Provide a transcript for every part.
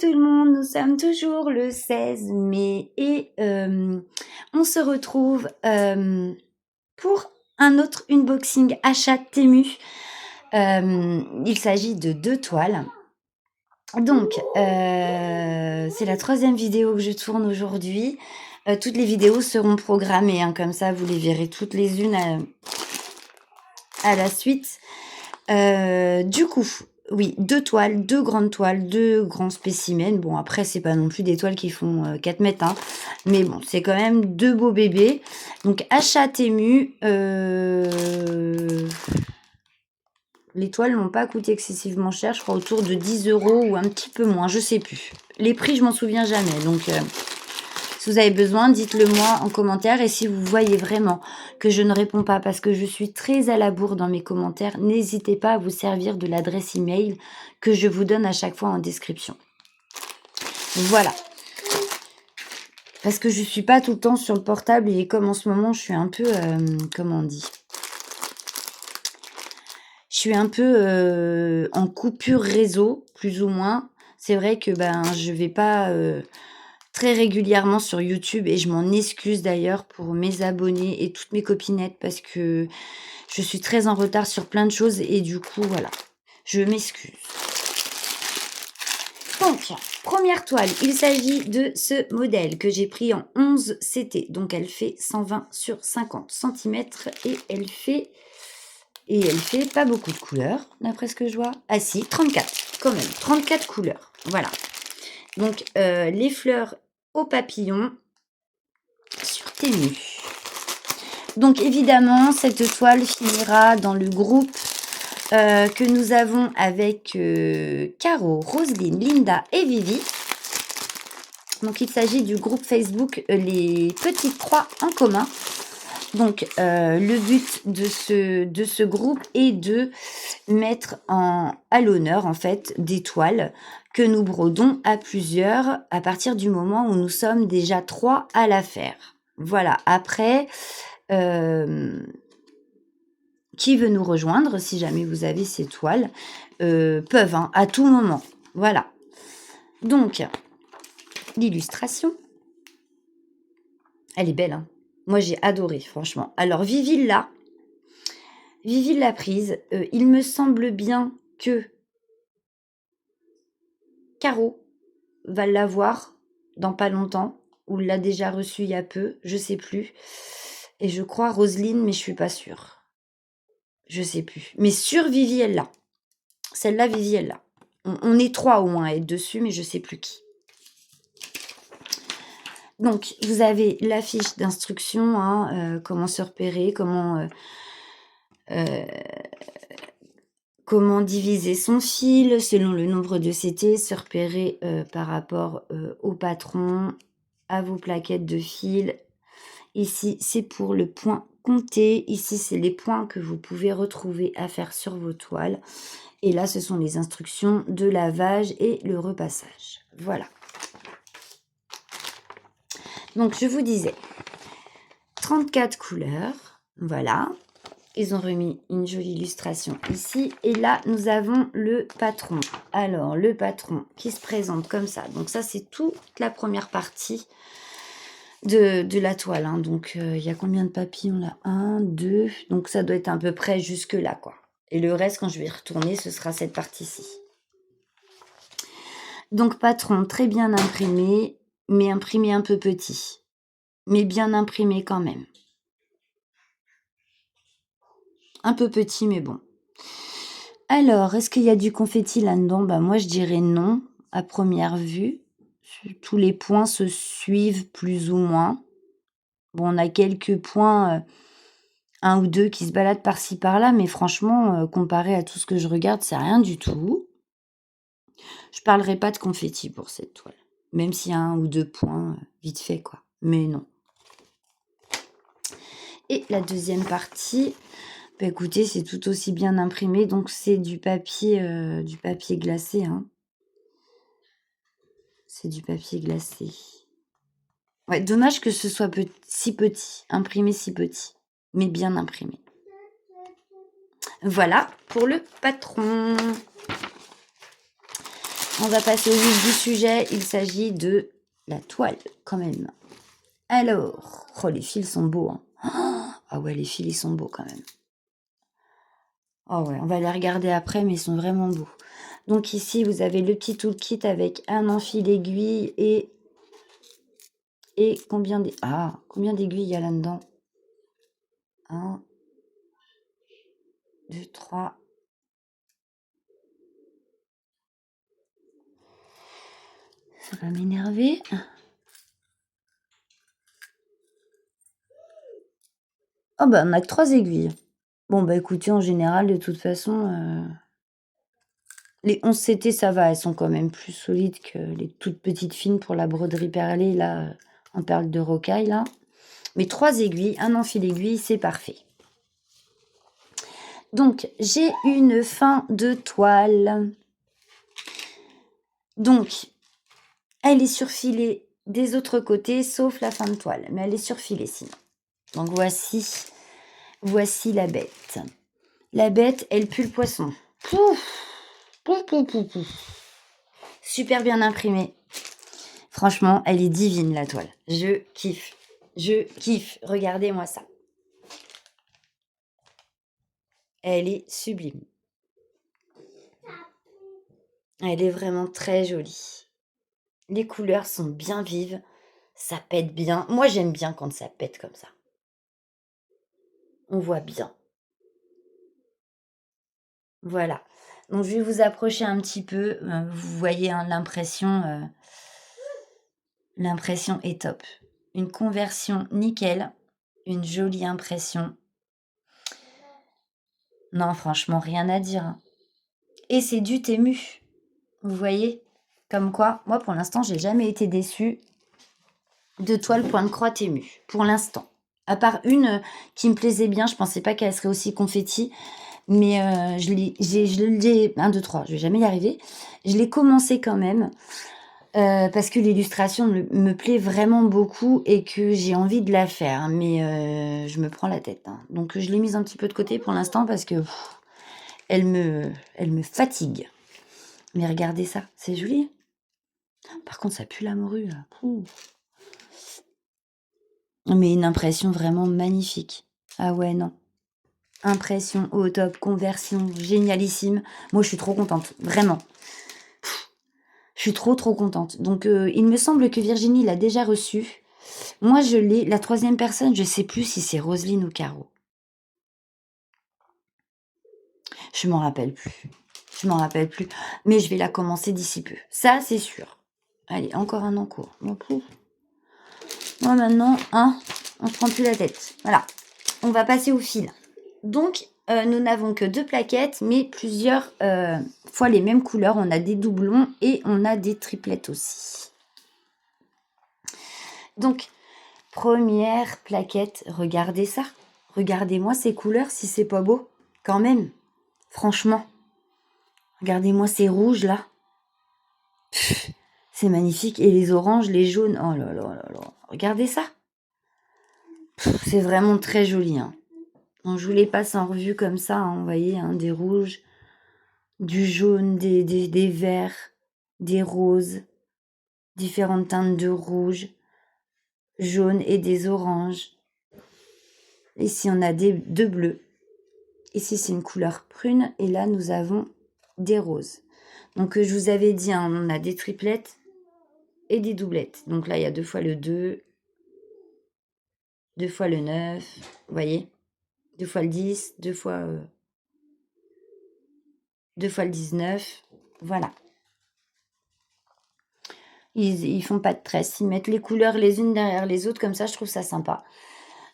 tout le monde, nous sommes toujours le 16 mai et on se retrouve pour un autre unboxing achat Temu. Il s'agit de 2 toiles. Donc, c'est la 3e vidéo que je tourne aujourd'hui. Toutes les vidéos seront programmées, hein, comme ça vous les verrez toutes les unes à la suite. Du coup, oui, 2 toiles, 2 grandes toiles, 2 grands spécimens. Bon, après, c'est pas non plus des toiles qui font 4 mètres, hein, mais bon, c'est quand même 2 beaux bébés. Donc, achat Temu. Les toiles n'ont pas coûté excessivement cher, je crois autour de 10 € ou un petit peu moins, je sais plus. Les prix, je m'en souviens jamais, donc si vous avez besoin, dites-le moi en commentaire. Et si vous voyez vraiment que je ne réponds pas parce que je suis très à la bourre dans mes commentaires, n'hésitez pas à vous servir de l'adresse email que je vous donne à chaque fois en description. Voilà. Parce que je ne suis pas tout le temps sur le portable et comme en ce moment, je suis un peu, comment on dit ? Je suis un peu en coupure réseau, plus ou moins. C'est vrai que je vais pas très régulièrement sur YouTube et je m'en excuse d'ailleurs pour mes abonnés et toutes mes copinettes parce que je suis très en retard sur plein de choses et du coup, voilà, je m'excuse. Donc, première toile, il s'agit de ce modèle que j'ai pris en 11 CT. Donc, elle fait 120 sur 50 cm et elle fait pas beaucoup de couleurs, d'après ce que je vois. Ah si, 34, quand même, 34 couleurs, voilà. Donc, les fleurs au papillon sur Temu. Donc, évidemment, cette toile finira dans le groupe que nous avons avec Caro, Roselyne, Linda et Vivi. Donc, il s'agit du groupe Facebook Les Petites Croix en commun. Donc, le but de ce groupe est de mettre à l'honneur, en fait, des toiles que nous brodons à plusieurs à partir du moment où nous sommes déjà 3 à la faire. Voilà. Après, qui veut nous rejoindre, si jamais vous avez ces toiles, peuvent, hein, à tout moment. Voilà. Donc, l'illustration. Elle est belle, hein. Moi, j'ai adoré, franchement. Alors, Vivi l'a prise. Il me semble bien que Caro va l'avoir dans pas longtemps, ou l'a déjà reçue il y a peu, je sais plus. Et je crois Roselyne, mais je suis pas sûre. Je sais plus. Mais sur Vivi, elle l'a. Celle-là, Vivi, elle l'a. On est 3 au moins à être dessus, mais je sais plus qui. Donc, vous avez la fiche d'instruction, hein, comment se repérer, comment diviser son fil selon le nombre de CT, se repérer par rapport au patron, à vos plaquettes de fil. Ici, c'est pour le point compté. Ici, c'est les points que vous pouvez retrouver à faire sur vos toiles. Et là, ce sont les instructions de lavage et le repassage. Voilà. Donc, je vous disais, 34 couleurs. Voilà. Ils ont remis une jolie illustration ici. Et là, nous avons le patron. Alors, le patron qui se présente comme ça. Donc, ça, c'est toute la première partie de la toile. Hein. Donc, il y a combien de papillons là? 1, 2. Donc, ça doit être à peu près jusque là, quoi. Et le reste, quand je vais retourner, ce sera cette partie-ci. Donc, patron très bien imprimé, mais imprimé un peu petit. Mais bien imprimé quand même. Un peu petit, mais bon. Alors, est-ce qu'il y a du confetti là-dedans? Moi, je dirais non, à première vue. Tous les points se suivent plus ou moins. Bon, on a quelques points, 1 ou 2 qui se baladent par-ci par-là, mais franchement, comparé à tout ce que je regarde, c'est rien du tout. Je parlerai pas de confetti pour cette toile, même s'il y a 1 ou 2 points, vite fait, quoi. Mais non. Et la deuxième partie, écoutez, c'est tout aussi bien imprimé, donc c'est du papier glacé, hein. C'est du papier glacé. Ouais, dommage que ce soit si petit, imprimé si petit, mais bien imprimé. Voilà pour le patron. On va passer au vif du sujet. Il s'agit de la toile, quand même. Alors, oh, les fils sont beaux. Hein. Ah ouais, les fils, ils sont beaux quand même. Oh ouais, on va les regarder après, mais ils sont vraiment beaux. Donc ici, vous avez le petit toolkit avec un enfil aiguille et combien d'aiguilles il y a là-dedans? 1, 2, 3. Ça va m'énerver. Oh bah, on a que 3 aiguilles. Bon bah écoutez, en général, de toute façon, les 11 CT, ça va, elles sont quand même plus solides que les toutes petites fines pour la broderie perlée, là, en perles de rocaille, là. Mais 3 aiguilles, un enfil aiguille, c'est parfait. Donc, j'ai une fin de toile. Donc, elle est surfilée des autres côtés, sauf la fin de toile. Mais elle est surfilée sinon. Donc, voici la bête. La bête, elle pue le poisson. Pouf, pouf, pouf, pouf, pouf. Super bien imprimée. Franchement, elle est divine, la toile. Je kiffe. Je kiffe. Regardez-moi ça. Elle est sublime. Elle est vraiment très jolie. Les couleurs sont bien vives. Ça pète bien. Moi, j'aime bien quand ça pète comme ça. On voit bien. Voilà. Donc, je vais vous approcher un petit peu. Vous voyez, hein, l'impression est top. Une conversion nickel. Une jolie impression. Non, franchement, rien à dire. Hein. Et c'est du Temu. Vous voyez? Comme quoi, moi, pour l'instant, j'ai jamais été déçue de toile point de croix Temu. Pour l'instant. À part une qui me plaisait bien. Je pensais pas qu'elle serait aussi confetti. Mais je l'ai 1, 2, 3, je vais jamais y arriver. Je l'ai commencé quand même parce que l'illustration me plaît vraiment beaucoup et que j'ai envie de la faire. Mais je me prends la tête. Hein. Donc je l'ai mise un petit peu de côté pour l'instant parce que elle me fatigue. Mais regardez ça, c'est joli. Par contre, ça pue la morue là. Pouh. Mais une impression vraiment magnifique. Ah ouais, non. Impression au top, conversion génialissime. Moi, je suis trop contente, vraiment. Je suis trop contente. Donc, il me semble que Virginie l'a déjà reçu. Moi, je l'ai. La 3e personne, je sais plus si c'est Roselyne ou Caro. Je m'en rappelle plus. Je m'en rappelle plus. Mais je vais la commencer d'ici peu. Ça, c'est sûr. Allez, encore un en cours. Moi, maintenant, hein, on se prend plus la tête. Voilà. On va passer au fil. Donc, nous n'avons que 2 plaquettes, mais plusieurs fois les mêmes couleurs. On a des doublons et on a des triplettes aussi. Donc, première plaquette, regardez ça. Regardez-moi ces couleurs, si c'est pas beau. Quand même, franchement. Regardez-moi ces rouges là. Pff, c'est magnifique. Et les oranges, les jaunes. Oh là là là là. Regardez ça. C'est vraiment très joli. Hein. Donc, je vous les passe en revue comme ça. Hein, vous voyez, hein, des rouges, du jaune, des verts, des roses, différentes teintes de rouge, jaune et des oranges. Ici, on a 2 bleus. Ici, c'est une couleur prune. Et là, nous avons des roses. Donc, je vous avais dit, hein, on a des triplettes et des doublettes. Donc là, il y a 2 fois le 2, 2 fois le 9. Vous voyez? 2 fois le 10, 2 fois le 19. Voilà. Ils font pas de tresse. Ils mettent les couleurs les unes derrière les autres. Comme ça, je trouve ça sympa.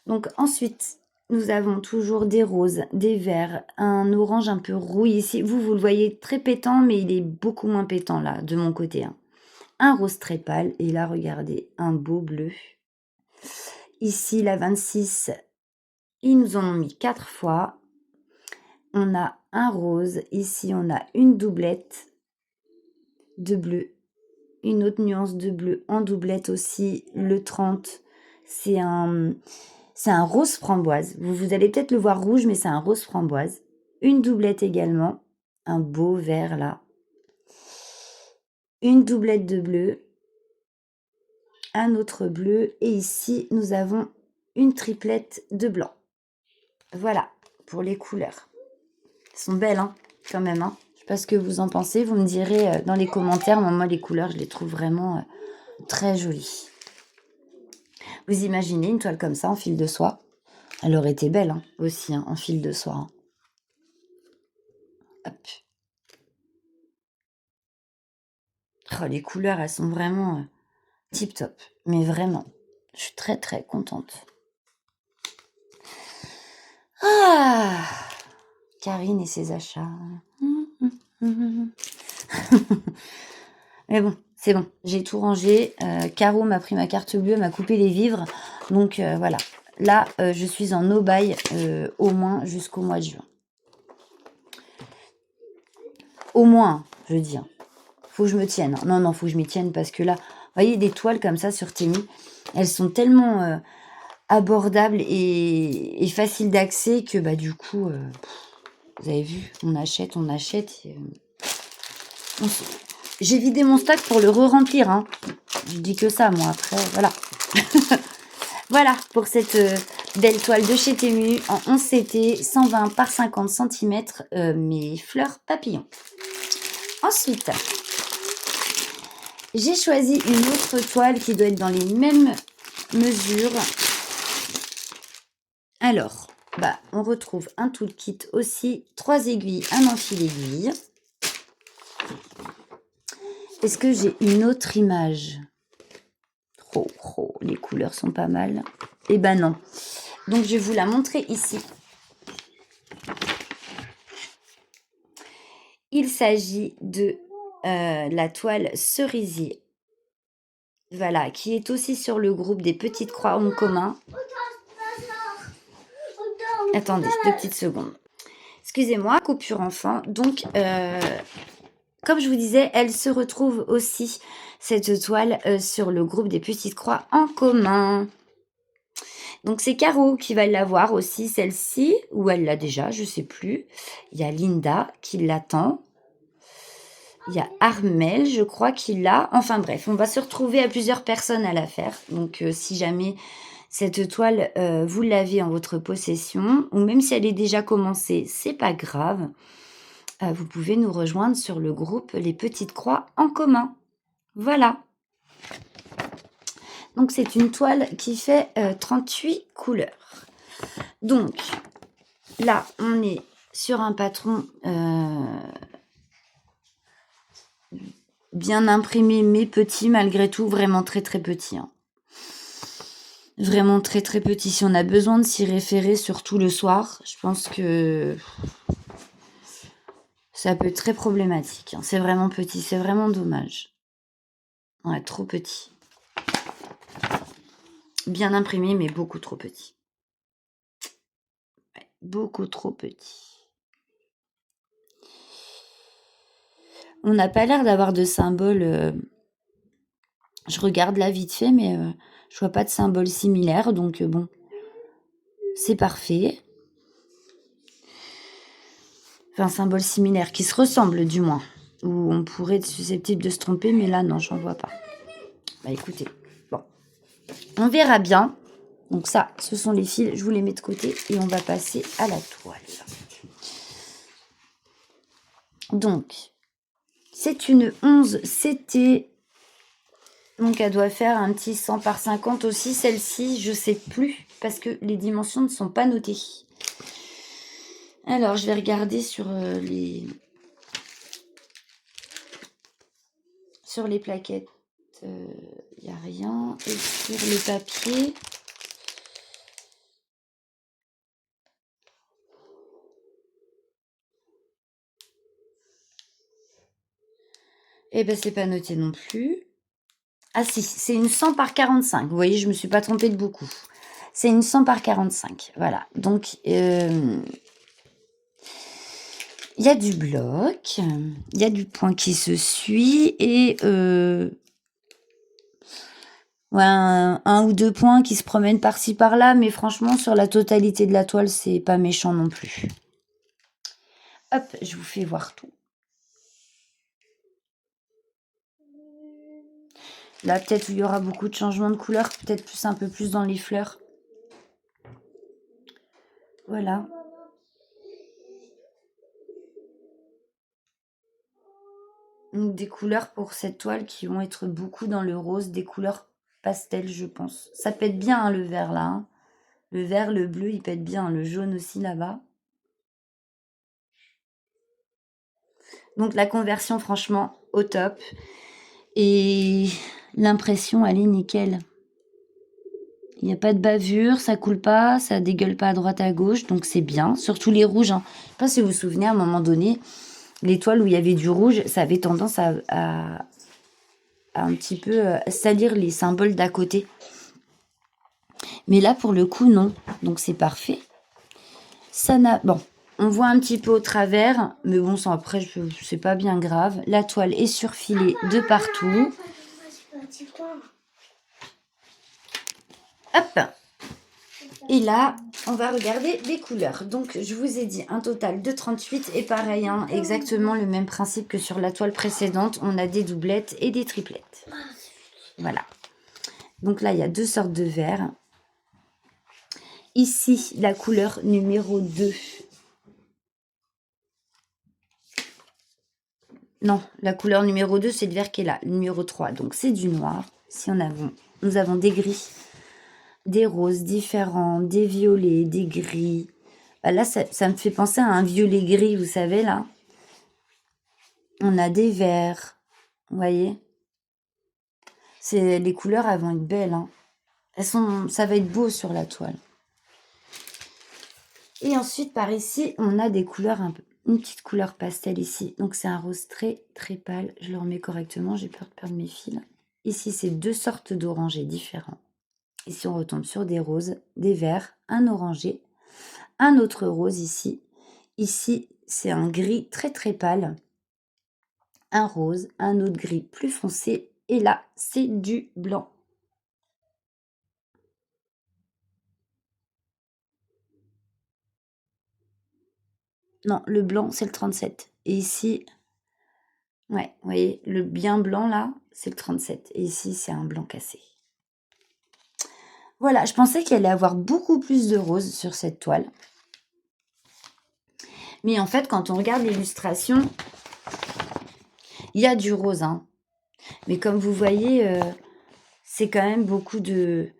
Donc, ensuite, nous avons toujours des roses, des verts, un orange un peu rouille ici. Vous le voyez très pétant, mais il est beaucoup moins pétant là, de mon côté. Hein. Un rose très pâle. Et là, regardez, un beau bleu. Ici, la 26, ils nous en ont mis 4 fois. On a un rose. Ici, on a une doublette de bleu. Une autre nuance de bleu en doublette aussi. Le 30, c'est un rose framboise. Vous allez peut-être le voir rouge, mais c'est un rose framboise. Une doublette également. Un beau vert là. une doublette de bleu, un autre bleu, et ici, nous avons une triplette de blanc. Voilà, pour les couleurs. Elles sont belles, hein, quand même. Hein. Je sais pas ce que vous en pensez. Vous me direz dans les commentaires. Moi, les couleurs, je les trouve vraiment très jolies. Vous imaginez une toile comme ça en fil de soie? Elle aurait été belle, hein, aussi, hein, en fil de soie. Hein. Hop. Oh, les couleurs, elles sont vraiment tip top. Mais vraiment, je suis très, très contente. Ah, Karine et ses achats. Mais bon, c'est bon. J'ai tout rangé. Caro m'a pris ma carte bleue, m'a coupé les vivres. Donc voilà. Là, je suis en no-buy au moins jusqu'au mois de juin. Au moins, je dis. Hein. Faut que je me tienne. Non, non, faut que je m'y tienne parce que là, vous voyez, des toiles comme ça sur Temu, elles sont tellement abordables et faciles d'accès que bah du coup, vous avez vu, on achète. J'ai vidé mon stock pour le re-remplir. Hein. Je dis que ça, moi, après, voilà. Voilà pour cette belle toile de chez Temu en 11 CT, 120 par 50 cm, mes fleurs papillons. Ensuite, j'ai choisi une autre toile qui doit être dans les mêmes mesures. Alors, bah, on retrouve un toolkit aussi, 3 aiguilles, un enfil aiguille. Est-ce que j'ai une autre image? Oh, les couleurs sont pas mal. Eh ben non. Donc, je vais vous la montrer ici. Il s'agit de la toile cerisier. Voilà, qui est aussi sur le groupe des petites croix en commun. Attendez, 2 petites secondes. Excusez-moi, coupure enfant. Donc, comme je vous disais, elle se retrouve aussi, cette toile, sur le groupe des petites croix en commun. Donc, c'est Caro qui va l'avoir aussi, celle-ci, ou elle l'a déjà, je ne sais plus. Il y a Linda qui l'attend. Il y a Armel, je crois qu'il l'a. Enfin bref, on va se retrouver à plusieurs personnes à la faire. Donc, si jamais cette toile, vous l'avez en votre possession, ou même si elle est déjà commencée, c'est pas grave. Vous pouvez nous rejoindre sur le groupe Les Petites Croix en commun. Voilà. Donc, c'est une toile qui fait 38 couleurs. Donc, là, on est sur un patron bien imprimé, mais petit malgré tout, vraiment très très petit. Hein. Vraiment très très petit. Si on a besoin de s'y référer, surtout le soir, je pense que ça peut être très problématique. Hein. C'est vraiment petit, c'est vraiment dommage. Ouais, trop petit. Bien imprimé, mais beaucoup trop petit. Ouais, beaucoup trop petit. On n'a pas l'air d'avoir de symbole. Je regarde là vite fait, mais je vois pas de symbole similaire, donc bon, c'est parfait. Enfin, un symbole similaire qui se ressemble du moins, où on pourrait être susceptible de se tromper, mais là non, j'en vois pas. Bah écoutez, bon, on verra bien. Donc ça, ce sont les fils, je vous les mets de côté et on va passer à la toile. Donc, c'est une 11 CT. Donc elle doit faire un petit 100 par 50 aussi. Celle-ci, je sais plus parce que les dimensions ne sont pas notées. Alors, je vais regarder sur les plaquettes. Il n'y a rien. Et sur le papier... Eh ben, c'est pas noté non plus. Ah si, c'est une 100 par 45. Vous voyez, je me suis pas trompée de beaucoup. C'est une 100 par 45. Voilà. Donc, il y a du bloc. Il y a du point qui se suit. Et ouais, un ou deux points qui se promènent par-ci par-là. Mais franchement, sur la totalité de la toile, c'est pas méchant non plus. Hop, je vous fais voir tout. Là, peut-être il y aura beaucoup de changements de couleur, peut-être plus un peu plus dans les fleurs. Voilà. Donc, des couleurs pour cette toile qui vont être beaucoup dans le rose, des couleurs pastel, je pense. Ça pète bien, hein, le vert, là. Hein. Le vert, le bleu, il pète bien. Le jaune aussi, là-bas. Donc, la conversion, franchement, au top. Et l'impression, elle est nickel. Il n'y a pas de bavure, ça coule pas, ça dégueule pas à droite à gauche, donc c'est bien. Surtout les rouges. Hein. Je sais pas si vous vous souvenez, à un moment donné, les toiles où il y avait du rouge, ça avait tendance à un petit peu salir les symboles d'à côté. Mais là, pour le coup, non. Donc c'est parfait. Ça n'a... Bon, on voit un petit peu au travers, mais bon, ça, après, c'est pas bien grave. La toile est surfilée de partout. Hop. Et là, on va regarder les couleurs. Donc, je vous ai dit un total de 38. Et pareil, hein, exactement le même principe que sur la toile précédente. On a des doublettes et des triplettes. Voilà. Donc là, il y a 2 sortes de verres. Ici, la couleur numéro 2. Non, la couleur numéro 2, c'est le vert qui est là. Le numéro 3, donc c'est du noir. Si nous avons des gris, des roses différents, des violets, des gris. Bah là, ça me fait penser à un violet gris, vous savez, là. On a des verts, vous voyez. Les couleurs, elles vont être belles. Hein. Ça va être beau sur la toile. Et ensuite, par ici, on a des couleurs une petite couleur pastel ici. Donc, c'est un rose très, très pâle. Je le remets correctement. J'ai peur de perdre mes fils. Ici, c'est 2 sortes d'orangés différents. Ici, on retombe sur des roses, des verts, un orangé, un autre rose ici. Ici, c'est un gris très, très pâle. Un rose, un autre gris plus foncé. Et là, c'est du blanc. Non, le blanc, c'est le 37. Et ici, ouais, vous voyez, le bien blanc, là, c'est le 37. Et ici, c'est un blanc cassé. Voilà, je pensais qu'il allait avoir beaucoup plus de roses sur cette toile. Mais en fait, quand on regarde l'illustration, il y a du rose. Hein. Mais comme vous voyez, c'est quand même beaucoup de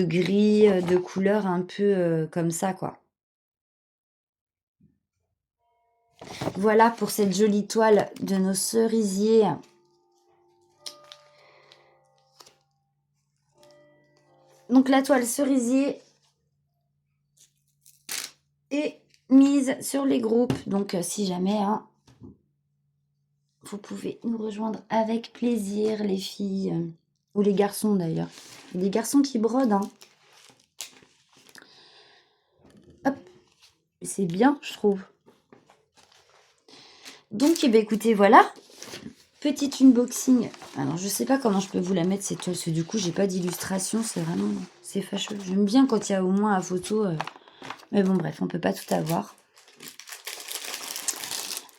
gris, de couleurs un peu comme ça, quoi. Voilà pour cette jolie toile de nos cerisiers. Donc la toile cerisier est mise sur les groupes. Donc si jamais, hein, vous pouvez nous rejoindre avec plaisir, les filles. Ou les garçons d'ailleurs. Il y a des garçons qui brodent. Hein. Hop. C'est bien, je trouve. Donc, eh bien, écoutez, voilà. Petit unboxing. Alors, je sais pas comment je peux vous la mettre, cette toile. Parce que du coup, j'ai pas d'illustration. C'est fâcheux. J'aime bien quand il y a au moins la photo. Mais bon, bref, on peut pas tout avoir.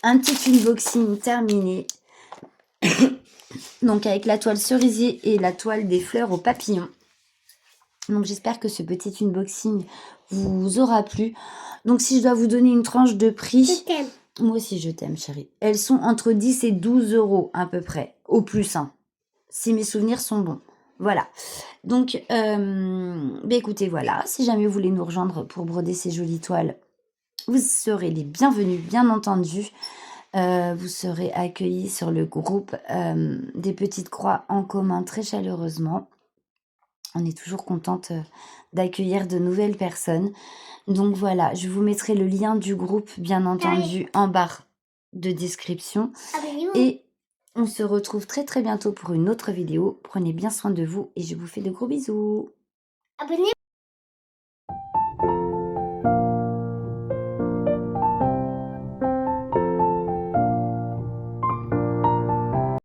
Un petit unboxing terminé. Donc, avec la toile cerisier et la toile des fleurs aux papillons. Donc, j'espère que ce petit unboxing vous aura plu. Donc, si je dois vous donner une tranche de prix... Je t'aime. Moi aussi, je t'aime, chérie. Elles sont entre 10 et 12 euros à peu près, au plus, hein, si mes souvenirs sont bons. Voilà. Donc, écoutez, voilà. Si jamais vous voulez nous rejoindre pour broder ces jolies toiles, vous serez les bienvenus, bien entendu. Vous serez accueillis sur le groupe des Petites Croix en commun très chaleureusement. On est toujours contente d'accueillir de nouvelles personnes. Donc voilà, je vous mettrai le lien du groupe, bien entendu, en barre de description. Et on se retrouve très très bientôt pour une autre vidéo. Prenez bien soin de vous et je vous fais de gros bisous. Abonnez-vous.